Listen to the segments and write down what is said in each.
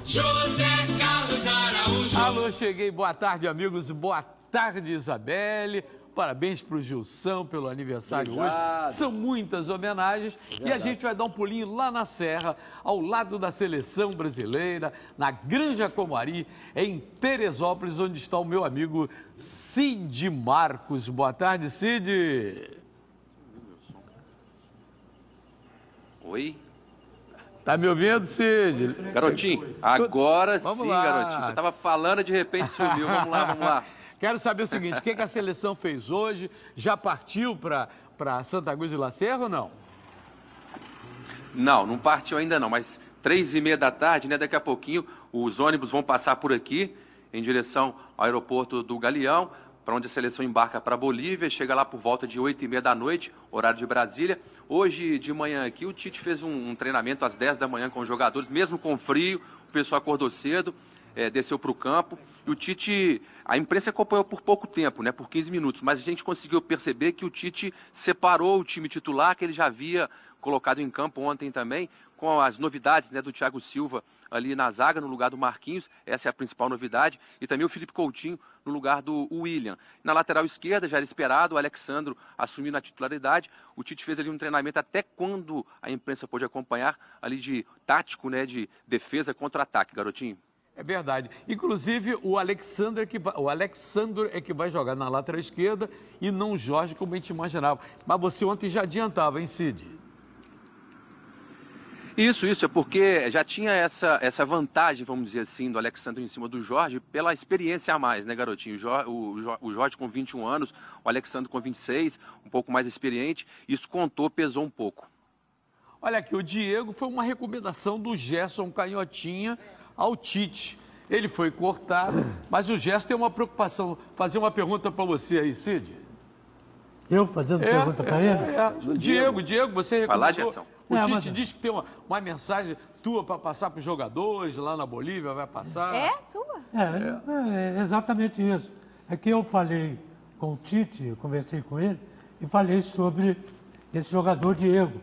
José Carlos Araújo. Alô, cheguei. Boa tarde, amigos. Boa tarde, Isabelle. Parabéns para o Gilson pelo aniversário hoje. São muitas homenagens e a gente vai dar um pulinho lá na Serra, ao lado da seleção brasileira, na Granja Comari, em Teresópolis, onde está o meu amigo Cid Marcos. Boa tarde, Cid. Oi? Tá me ouvindo, Cid? Garotinho, agora Vamos sim, lá. garotinho. Você estava falando e de repente sumiu. Vamos lá, vamos lá. Quero saber o seguinte, o que a seleção fez hoje? Já partiu para Santa Cruz de La Serra ou não? Não partiu ainda não, mas 3h30 da tarde, né? Daqui a pouquinho os ônibus vão passar por aqui em direção ao aeroporto do Galeão, para onde a seleção embarca para a Bolívia, chega lá por volta de 8h30 da noite, horário de Brasília. Hoje de manhã aqui o Tite fez um treinamento às 10 da manhã com os jogadores, mesmo com frio, o pessoal acordou cedo. Desceu para o campo e o Tite, a imprensa acompanhou por pouco tempo, né, por 15 minutos, mas a gente conseguiu perceber que o Tite separou o time titular, que ele já havia colocado em campo ontem também, com as novidades, né, do Thiago Silva ali na zaga, no lugar do Marquinhos, essa é a principal novidade, e também o Felipe Coutinho no lugar do William. Na lateral esquerda, já era esperado, o Alexandro assumindo a titularidade, o Tite fez ali um treinamento até quando a imprensa pôde acompanhar, ali de tático, né, de defesa contra ataque, garotinho. É verdade. Inclusive, o Alexandre é que vai jogar na lateral esquerda e não o Jorge, como a gente imaginava. Mas você ontem já adiantava, hein, Cid? Isso, é porque já tinha essa vantagem, vamos dizer assim, do Alexandre em cima do Jorge, pela experiência a mais, né, garotinho? O Jorge com 21 anos, o Alexandre com 26, um pouco mais experiente. Isso contou, pesou um pouco. Olha aqui, o Diego foi uma recomendação do Gerson Canhotinha ao Tite. Ele foi cortado, mas o Gerson tem uma preocupação. Fazer uma pergunta para você aí, Cid. Eu fazendo pergunta para ele? Diego, você recomendou. Vai lá, Gerson. O Tite disse que tem uma mensagem tua para passar para os jogadores lá na Bolívia, vai passar. É sua? É exatamente isso. É que eu falei com o Tite, eu conversei com ele e falei sobre esse jogador Diego.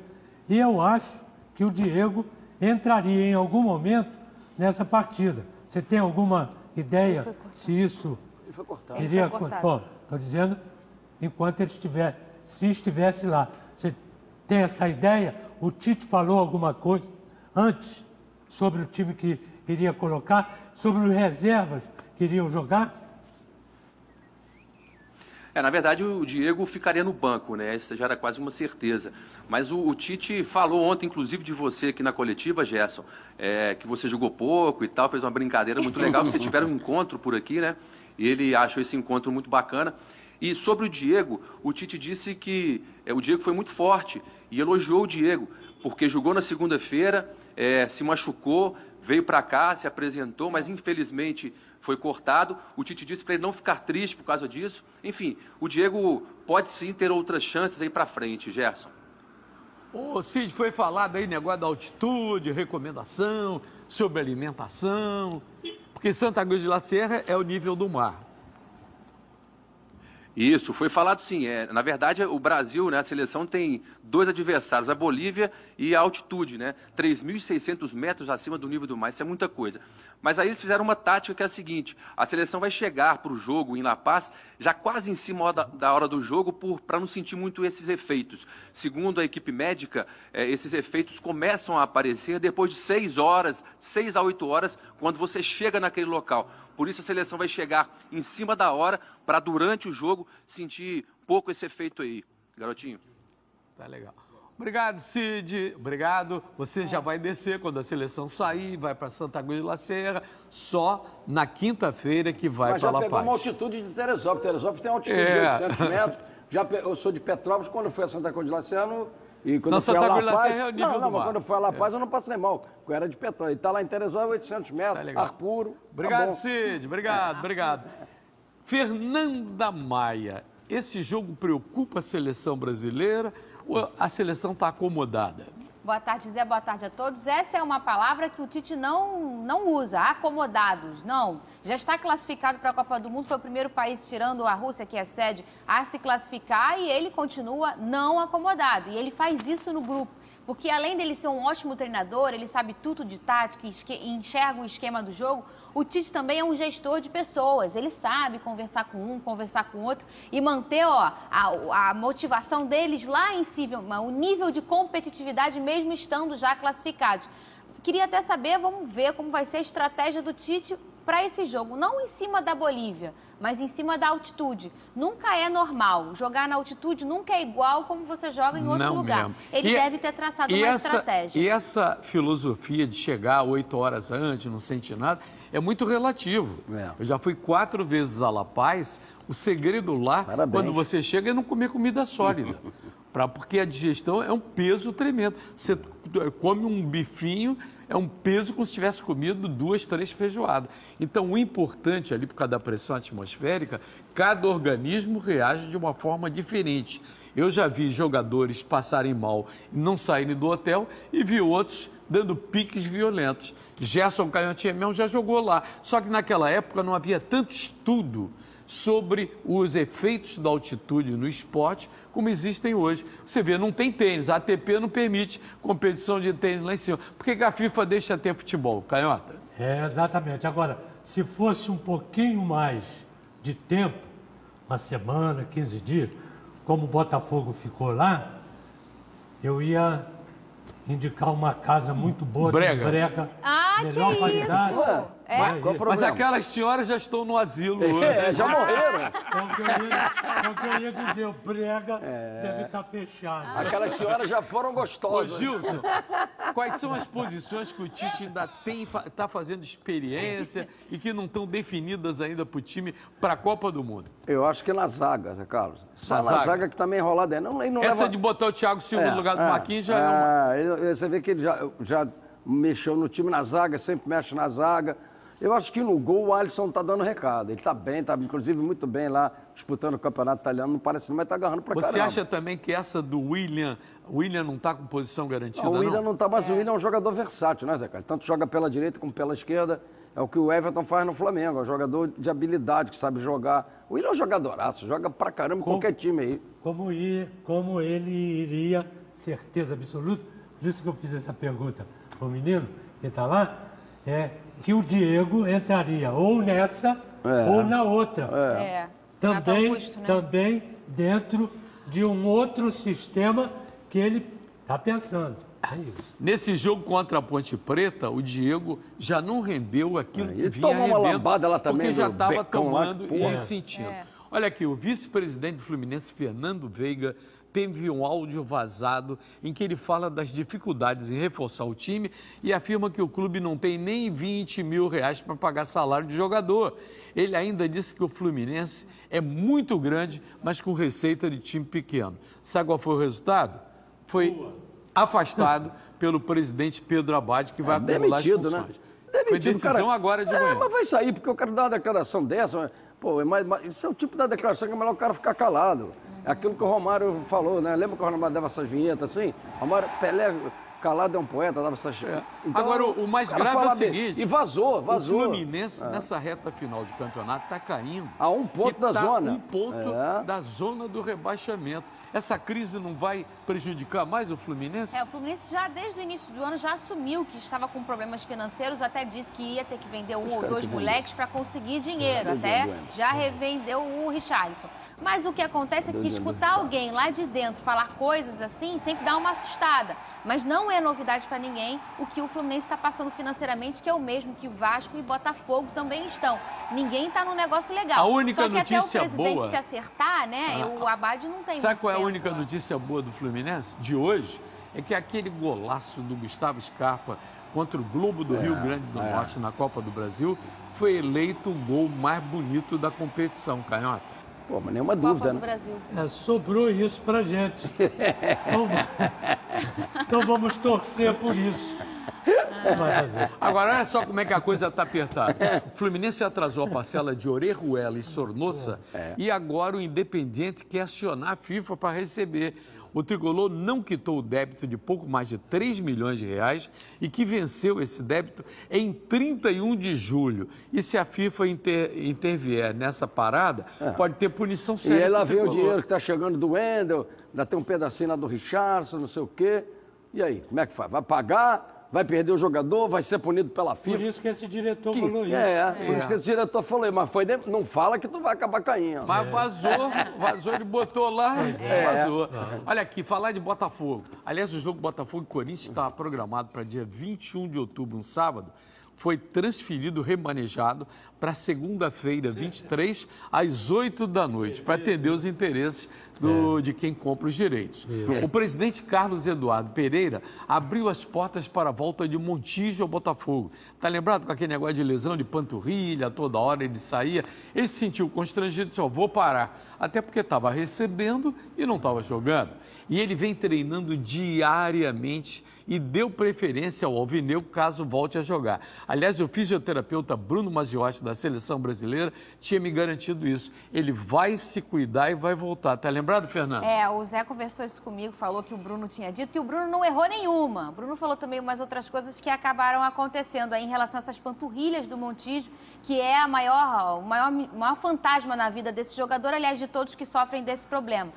E eu acho que o Diego entraria em algum momento nessa partida. Você tem alguma ideia se isso iria... Bom, estou dizendo, enquanto ele se estivesse lá. Você tem essa ideia? O Tite falou alguma coisa antes sobre o time que iria colocar, sobre os reservas que iriam jogar? Na verdade, o Diego ficaria no banco, né? Isso já era quase uma certeza. Mas o Tite falou ontem, inclusive, de você aqui na coletiva, Gerson, que você jogou pouco e tal, fez uma brincadeira muito legal. Vocês tiveram um encontro por aqui, né? E ele achou esse encontro muito bacana. E sobre o Diego, o Tite disse que o Diego foi muito forte e elogiou o Diego, porque jogou na segunda-feira, se machucou, veio para cá, se apresentou, mas infelizmente foi cortado. O Tite disse para ele não ficar triste por causa disso. Enfim, o Diego pode sim ter outras chances aí para frente, Gerson. Ô, Cid, foi falado aí negócio da altitude, recomendação, sobre alimentação, porque Santa Cruz de La Serra é o nível do mar. Isso, foi falado sim. Na verdade, o Brasil, né, a seleção tem dois adversários, a Bolívia e a altitude, né? 3.600 metros acima do nível do mar, isso é muita coisa. Mas aí eles fizeram uma tática que é a seguinte, a seleção vai chegar para o jogo em La Paz, já quase em cima da hora do jogo, para não sentir muito esses efeitos. Segundo a equipe médica, esses efeitos começam a aparecer depois de 6 a 8 horas, quando você chega naquele local. Por isso a seleção vai chegar em cima da hora para durante o jogo sentir pouco esse efeito aí, garotinho. Tá legal. Obrigado, Cid. Obrigado. Você já vai descer quando a seleção sair, vai para Santa Cruz de La Serra, só na quinta-feira que vai para La Paz. Já pegou uma altitude de Teresópolis. Teresópolis tem uma altitude de 800 metros. Eu sou de Petrópolis, quando fui a Santa Cruz de La Serra... E quando eu fui a La Paz, mas quando eu fui a La Paz eu não passei mal, eu era de Petrópolis. Ele está lá em Teresópolis, 800 metros, ar puro. Obrigado, Cid, obrigado. Fernanda Maia, esse jogo preocupa a seleção brasileira ou a seleção está acomodada? Boa tarde, Zé. Boa tarde a todos. Essa é uma palavra que o Tite não usa, acomodados, não. Já está classificado para a Copa do Mundo, foi o primeiro país, tirando a Rússia, que é sede, a se classificar e ele continua não acomodado. E ele faz isso no grupo. Porque além dele ser um ótimo treinador, ele sabe tudo de tática e enxerga o esquema do jogo, o Tite também é um gestor de pessoas. Ele sabe conversar com um, conversar com o outro e manter a motivação deles lá em cima, o nível de competitividade mesmo estando já classificados. Queria até saber, vamos ver como vai ser a estratégia do Tite para esse jogo. Não em cima da Bolívia, mas em cima da altitude. Nunca é normal. Jogar na altitude nunca é igual como você joga em outro lugar. Mesmo. Ele deve ter traçado uma estratégia. E essa filosofia de chegar 8 horas antes, não sente nada, é muito relativo. Eu já fui 4 vezes a La Paz. O segredo lá, quando você chega, é não comer comida sólida. Porque a digestão é um peso tremendo. Você come um bifinho, é um peso como se tivesse comido 2, 3 feijoadas. Então, o importante ali, por causa da pressão atmosférica, cada organismo reage de uma forma diferente. Eu já vi jogadores passarem mal e não saírem do hotel e vi outros dando piques violentos. Gerson Canhotinha mesmo já jogou lá. Só que naquela época não havia tanto estudo sobre os efeitos da altitude no esporte como existem hoje. Você vê, não tem tênis, a ATP não permite competição de tênis lá em cima. Por que a FIFA deixa ter futebol, Canhota? Exatamente. Agora, se fosse um pouquinho mais de tempo, uma semana, 15 dias, como o Botafogo ficou lá, eu ia indicar uma casa muito boa, Brega. Ah, melhor que qualidade. Isso! Mas aquelas senhoras já estão no asilo hoje. Já morreram. É o que eu ia dizer, o Brega deve estar fechado. Aquelas senhoras já foram gostosas. Ô, Gilson, quais são as posições que o Tite ainda está fazendo experiência e que não estão definidas ainda para o time para a Copa do Mundo? Eu acho que na zaga, Zé Carlos. Só na zaga que está meio enrolada. Não essa leva... de botar o Thiago Silva no lugar do Marquinhos já é uma... Você vê que ele já mexeu no time na zaga, sempre mexe na zaga. Eu acho que no gol o Alisson está dando recado. Ele está bem, está inclusive muito bem lá, disputando o campeonato italiano. Não parece não, mas está agarrando para caramba. Você acha também que essa do William... O William não está com posição garantida, não? O William não está, mas o William é um jogador versátil, né, Zé Carlos? Tanto joga pela direita como pela esquerda. É o que o Everton faz no Flamengo. É um jogador de habilidade, que sabe jogar. O William é um jogadoraço, joga pra caramba em qualquer time aí. Como ele iria, certeza absoluta, por isso que eu fiz essa pergunta para o menino que está lá, que o Diego entraria ou nessa ou na outra. Também, Augusto, né? Também dentro de um outro sistema que ele está pensando. É isso. Nesse jogo contra a Ponte Preta, o Diego já não rendeu aquilo que vinha tomou uma rendendo, lambada lá também, porque já estava tomando lá, e sentindo. Olha aqui, o vice-presidente do Fluminense, Fernando Veiga, teve um áudio vazado em que ele fala das dificuldades em reforçar o time e afirma que o clube não tem nem 20 mil reais para pagar salário de jogador. Ele ainda disse que o Fluminense é muito grande, mas com receita de time pequeno. Sabe qual foi o resultado? Foi afastado pelo presidente Pedro Abad, que vai acumular as funções. Né? Foi decisão agora de manhã. Mas vai sair, porque eu quero dar uma declaração dessa. Pô, isso é o tipo da declaração que é melhor o cara ficar calado. É aquilo que o Romário falou, né? Lembra que o Romário dava essas vinhetas assim? Romário, Pelé, calado é um poeta, dava essas... Então, agora, o mais grave é o seguinte... E vazou. O Fluminense, nessa reta final de campeonato, está caindo. A 1 ponto da zona. 1 ponto da zona do rebaixamento. Essa crise não vai prejudicar mais o Fluminense? O Fluminense já, desde o início do ano, já assumiu que estava com problemas financeiros, até disse que ia ter que vender 1 ou 2 moleques para conseguir dinheiro. Até já revendeu o Richarlison. Mas o que acontece é que escutar alguém lá de dentro falar coisas assim sempre dá uma assustada. Mas não é novidade para ninguém o que o Fluminense está passando financeiramente, que é o mesmo que o Vasco e Botafogo também estão. Ninguém está num negócio legal. A única Só que notícia até o presidente boa... se acertar, né? O Abad não tem. Sabe qual é a única notícia boa do Fluminense de hoje? É que aquele golaço do Gustavo Scarpa contra o Globo do Rio Grande do Norte na Copa do Brasil foi eleito o gol mais bonito da competição, Canhota. Pô, mas nenhuma dúvida, do Brasil. Sobrou isso pra gente. Então vamos torcer por isso. Agora, olha só como é que a coisa está apertada. O Fluminense atrasou a parcela de Orejuela e Sornosa e agora o Independiente quer acionar a FIFA para receber. O Tricolor não quitou o débito de pouco mais de 3 milhões de reais e que venceu esse débito em 31 de julho. E se a FIFA intervier nessa parada, pode ter punição séria. E aí lá vem o dinheiro que está chegando do Wendel, ainda tem um pedacinho lá do Richarlison, não sei o quê. E aí, como é que faz? Vai pagar? Vai perder o jogador? Vai ser punido pela FIFA? Por isso que esse diretor falou isso. Por isso que esse diretor falou, mas foi não fala que tu vai acabar caindo. Mas vazou, ele botou lá, vazou. Olha aqui, falar de Botafogo. Aliás, o jogo Botafogo e Corinthians está programado para dia 21 de outubro, um sábado. Foi transferido, remanejado para segunda-feira, 23, às 8 da noite, para atender os interesses de quem compra os direitos. O presidente Carlos Eduardo Pereira abriu as portas para a volta de Montijo ao Botafogo. Está lembrado com aquele negócio de lesão de panturrilha, toda hora ele saía? Ele se sentiu constrangido e disse, vou parar. Até porque estava recebendo e não estava jogando. E ele vem treinando diariamente e deu preferência ao alvinegro caso volte a jogar. Aliás, o fisioterapeuta Bruno Maziotti, da Seleção Brasileira, tinha me garantido isso. Ele vai se cuidar e vai voltar. Tá lembrado, Fernando? O Zé conversou isso comigo, falou que o Bruno tinha dito e o Bruno não errou nenhuma. O Bruno falou também umas outras coisas que acabaram acontecendo aí em relação a essas panturrilhas do Montijo, que é o maior fantasma na vida desse jogador, aliás, de todos que sofrem desse problema.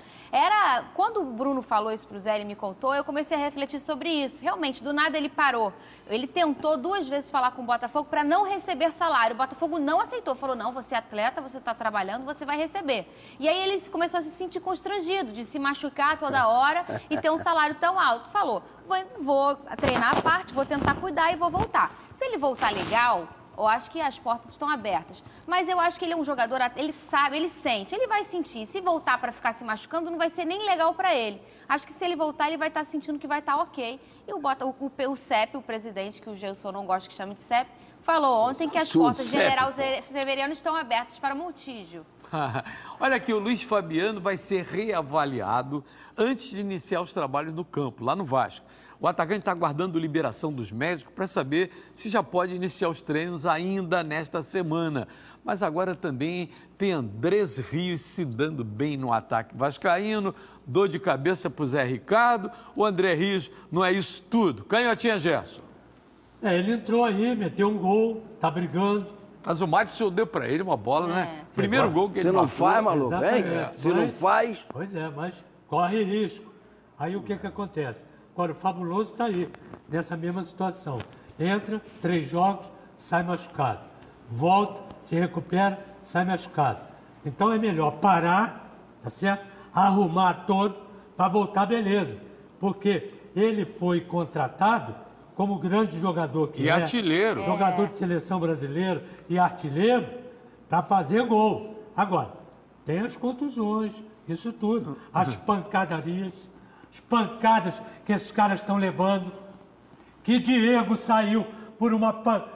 Quando o Bruno falou isso pro Zé, ele me contou, eu comecei a refletir sobre isso. Realmente, do nada ele parou. Ele tentou 2 vezes falar com o Botafogo para não receber salário. O Botafogo não aceitou, falou, não, você é atleta, você está trabalhando, você vai receber. E aí ele começou a se sentir constrangido de se machucar toda hora e ter um salário tão alto. Falou, vou treinar a parte, vou tentar cuidar e vou voltar. Se ele voltar legal, eu acho que as portas estão abertas. Mas eu acho que ele é um jogador, ele sabe, ele sente, ele vai sentir. Se voltar para ficar se machucando, não vai ser nem legal para ele. Acho que se ele voltar, ele vai estar sentindo que vai estar ok. E o CEP, o presidente, que o Gelson não gosta que chame de CEP, falou ontem que as portas de General Severiano estão abertas para Montijo. Olha aqui, o Luiz Fabiano vai ser reavaliado antes de iniciar os trabalhos no campo, lá no Vasco. O atacante está aguardando liberação dos médicos para saber se já pode iniciar os treinos ainda nesta semana. Mas agora também tem Andrés Rios se dando bem no ataque vascaíno, dor de cabeça para o Zé Ricardo. O André Rios não é isso tudo. Canhotinha, Gerson. Ele entrou aí, meteu um gol, tá brigando. Mas o Madison deu para ele uma bola, né? Primeiro gol que ele marcou. Você não faz, maluco, hein? Você não faz. Pois é, mas corre risco. Aí o que acontece? Agora, o Fabuloso está aí, nessa mesma situação. Entra, 3 jogos, sai machucado. Volta, se recupera, sai machucado. Então é melhor parar, tá certo? Arrumar todo para voltar, beleza. Porque ele foi contratado como grande jogador que e artilheiro. Jogador de seleção brasileira e artilheiro para fazer gol. Agora, tem as contusões, isso tudo. As pancadarias, as pancadas que esses caras estão levando. Que Diego saiu por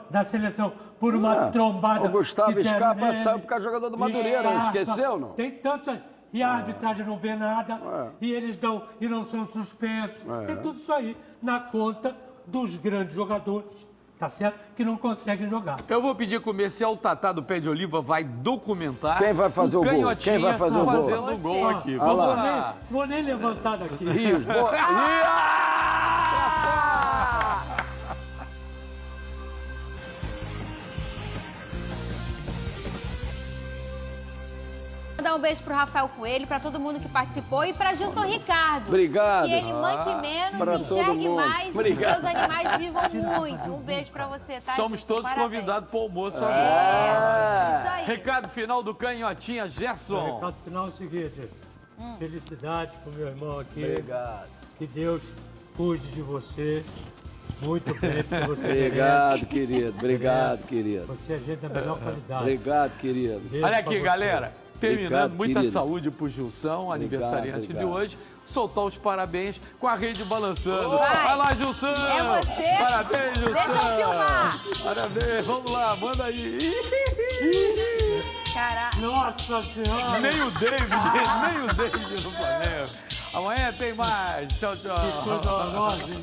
da seleção, por uma trombada. O Gustavo Scarpa saiu por causa do jogador do Madureira, esqueceu, não? Tem tanto. E a arbitragem não vê nada, e eles dão e não são suspensos. Tem tudo isso aí na conta dos grandes jogadores, tá certo? Que não conseguem jogar. Eu vou pedir comercial, o Tatá do Pé de Oliva vai documentar. Quem vai fazer o gol? Quem vai fazer o gol? Fazendo o gol aqui. Vamos lá. Vou nem levantar daqui. Rios, Dar um beijo pro Rafael Coelho, para todo mundo que participou e para Gilson Ricardo. Obrigado. Que ele manque menos, enxergue mais e seus animais vivam muito. Um beijo para você, tá? Somos Gilson? todos Parabéns. convidados para o almoço agora. Isso aí. Recado final do Canhotinha, Gerson. O recado final é o seguinte: felicidade pro meu irmão aqui. Obrigado. Que Deus cuide de você. Muito bem, porque você Obrigado, merece. querido. Obrigado, querido. Você é gente da melhor qualidade. Obrigado, querido. Beijo Olha pra aqui, você. galera. Terminando, Obrigado, muita querido. saúde pro Gilson, aniversariante de hoje. Soltar os parabéns com a rede balançando. Vai lá, Gilson! É você? Parabéns, Gilson! Deixa eu filmar. Parabéns, vamos lá, manda aí. Caraca. Nossa Senhora! Nem o David no Flamengo. Amanhã tem mais. Tchau, tchau. Que coisa horrorosa, hein?